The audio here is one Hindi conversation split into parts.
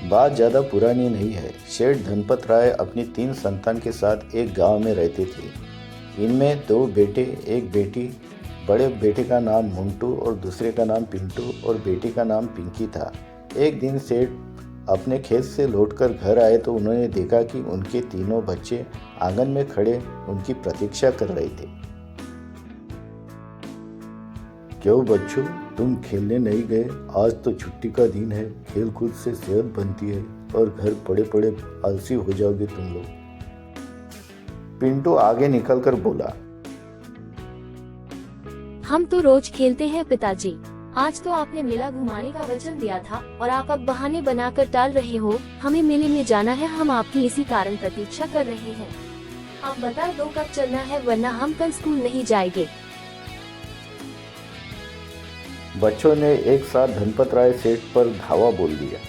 बात ज़्यादा पुरानी नहीं है। सेठ धनपत राय अपनी 3 संतान के साथ एक गांव में रहते थे। इनमें 2 बेटे, 1 बेटी। बड़े बेटे का नाम मुंटू और दूसरे का नाम पिंटू और बेटी का नाम पिंकी था। एक दिन सेठ अपने खेत से लौटकर घर आए तो उन्होंने देखा कि उनके तीनों बच्चे आंगन में खड़े उनकी प्रतीक्षा कर रहे थे। क्यों बच्चों, तुम खेलने नहीं गए? आज तो छुट्टी का दिन है। खेल कूद से सेहत बनती है और घर पड़े पड़े आलसी हो जाओगे तुम लोग। पिंटू आगे निकलकर बोला, हम तो रोज खेलते हैं पिताजी। आज तो आपने मेला घुमाने का वचन दिया था और आप अब बहाने बनाकर टाल रहे हो। हमें मेले में जाना है, हम आपकी इसी कारण प्रतीक्षा कर रहे हैं। आप बता दो कब चलना है, वरना हम कल स्कूल नहीं जाएंगे। बच्चों ने एक साथ धनपत राय सेठ पर धावा बोल दिया।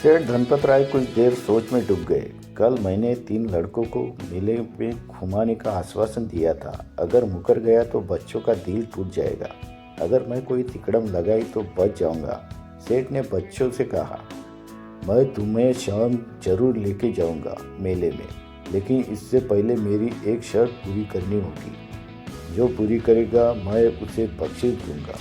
सेठ धनपत राय कुछ देर सोच में डूब गए। कल मैंने 3 लड़कों को मेले में घुमाने का आश्वासन दिया था। अगर मुकर गया तो बच्चों का दिल टूट जाएगा। अगर मैं कोई तिकड़म लगाई तो बच जाऊंगा। सेठ ने बच्चों से कहा, मैं तुम्हें शाम जरूर लेके जाऊंगा मेले में, लेकिन इससे पहले मेरी एक शर्त पूरी करनी होगी। जो पूरी करेगा मैं उसे बख्शीश दूंगा।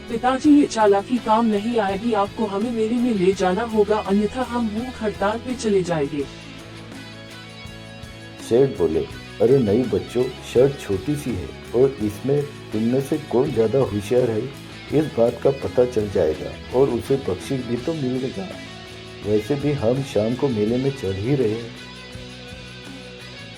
पिताजी, ये चालाकी काम नहीं आएगी। आपको हमें मेले में ले जाना होगा, अन्यथा हम भूख हड़ताल पे चले जाएंगे। सेठ बोले, अरे नहीं बच्चों, शर्त छोटी सी है और इसमें तुमने से कौन ज़्यादा होशियार है इस बात का पता चल जाएगा और उसे बख्शीश भी तो मिलेगा। वैसे भी हम शाम को मेले में चल ही रहे हैं।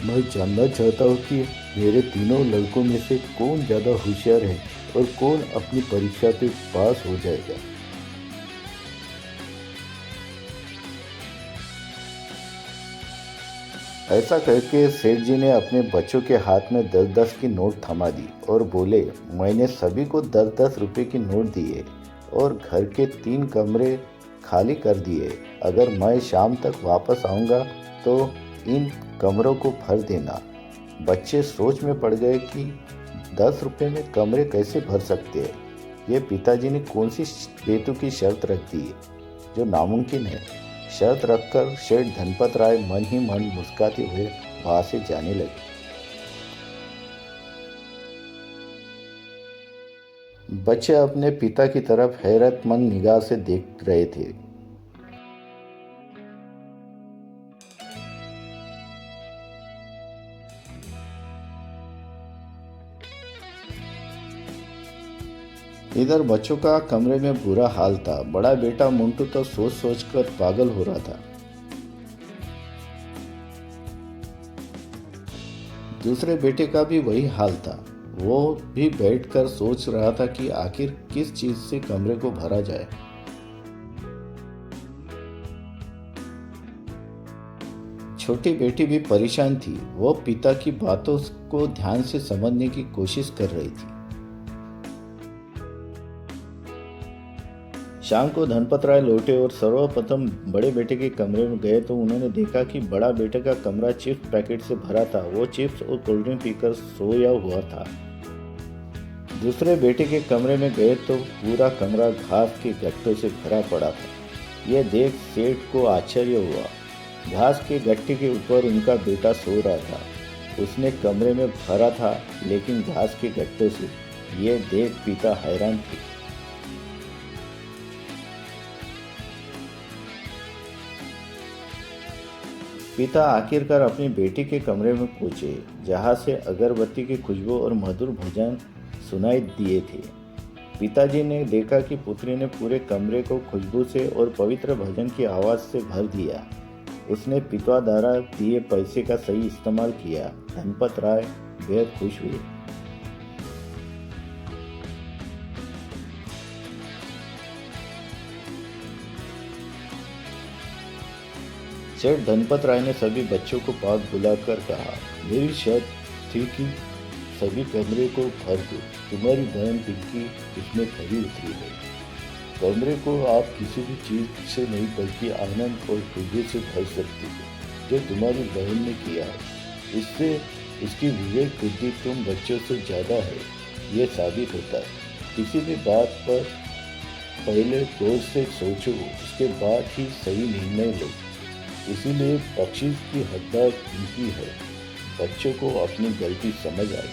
मैं जानना चाहता हूँ कि मेरे तीनों लड़कों में से कौन ज़्यादा होशियार है और कौन अपनी परीक्षा पे पास हो जाएगा। ऐसा करके सेठ जी ने अपने बच्चों के हाथ में 10-10 की नोट थमा दी और बोले, मैंने सभी को 10-10 रुपए की नोट दिए और घर के 3 कमरे खाली कर दिए। अगर मैं शाम तक वापस आऊँगा तो इन कमरों को भर देना। बच्चे सोच में पड़ गए कि 10 रुपए में कमरे कैसे भर सकते हैं। ये पिताजी ने कौन सी बेतुकी शर्त रख दी है जो नामुमकिन है। शर्त रखकर सेठ धनपत राय मन ही मन मुस्कुराते हुए वहां से जाने लगे। बच्चे अपने पिता की तरफ हैरतमंद निगाह से देख रहे थे। इधर बच्चों का कमरे में बुरा हाल था। बड़ा बेटा मुंटू तो सोच सोच कर पागल हो रहा था। दूसरे बेटे का भी वही हाल था। वो भी बैठकर सोच रहा था कि आखिर किस चीज से कमरे को भरा जाए। छोटी बेटी भी परेशान थी। वो पिता की बातों को ध्यान से समझने की कोशिश कर रही थी। शाम को धनपत राय लौटे और सर्वप्रथम बड़े बेटे के कमरे में गए तो उन्होंने देखा कि बड़ा बेटे का कमरा चिप्स पैकेट से भरा था। वो चिप्स और कोल्ड ड्रिंक पीकर सोया हुआ था। दूसरे बेटे के कमरे में गए तो पूरा कमरा घास के गट्टों से भरा पड़ा था। यह देख सेठ को आश्चर्य हुआ। घास के गट्टे के ऊपर उनका बेटा सो रहा था। उसने कमरे में भरा था लेकिन घास के गट्टों से। यह देख पिता हैरान थे। पिता आखिरकार अपनी बेटी के कमरे में पहुंचे, जहां से अगरबत्ती की खुशबू और मधुर भजन सुनाई दिए थे। पिताजी ने देखा कि पुत्री ने पूरे कमरे को खुशबू से और पवित्र भजन की आवाज़ से भर दिया। उसने पिता द्वारा दिए पैसे का सही इस्तेमाल किया। धनपत राय बेहद खुश हुए। सेठ धनपत राय ने सभी बच्चों को पास बुलाकर कहा, मेरी शर्त थी कि सभी कमरे को भर दो। तुम्हारी बहन पिंकी इसमें खरी उतरी है। कमरे को आप किसी भी चीज से नहीं बल्कि आनंद और खुशबू से भर सकते हो। जो तुम्हारी बहन ने किया है। इससे उसकी विवेक बुद्धि तुम बच्चों से ज़्यादा है, ये साबित होता है। किसी भी बात पर पहले गौर से सोचो, उसके बाद ही सही निर्णय लो। इसीलिए बख्शिश की हकदार उनकी है। बच्चों को अपनी गलती समझ आई।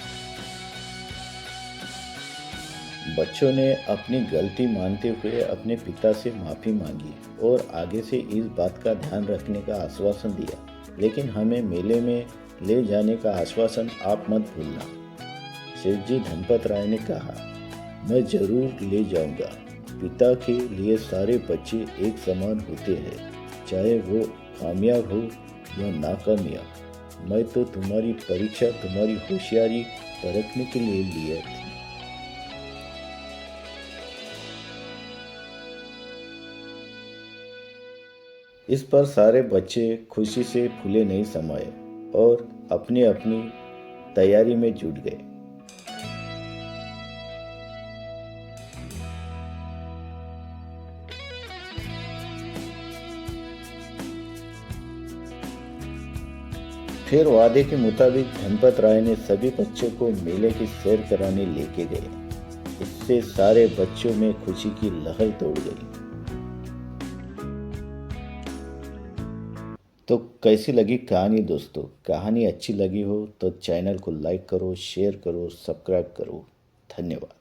बच्चों ने अपनी गलती मानते हुए अपने पिता से माफ़ी मांगी और आगे से इस बात का ध्यान रखने का आश्वासन दिया। लेकिन हमें मेले में ले जाने का आश्वासन आप मत भूलना। सेठ जी धनपत राय ने कहा, मैं जरूर ले जाऊंगा। पिता के लिए सारे बच्चे एक समान होते हैं, चाहे वो कामयाब हो या नाकामयाब। मैं तो तुम्हारी परीक्षा तुम्हारी होशियारी परखने के लिए लिया थी। इस पर सारे बच्चे खुशी से फूले नहीं समाये और अपनी अपनी तैयारी में जुट गए। फिर वादे के मुताबिक धनपत राय ने सभी बच्चों को मेले की सैर कराने लेके गए। इससे सारे बच्चों में खुशी की लहर दौड़ गई। तो कैसी लगी कहानी दोस्तों? कहानी अच्छी लगी हो तो चैनल को लाइक करो, शेयर करो, सब्सक्राइब करो। धन्यवाद।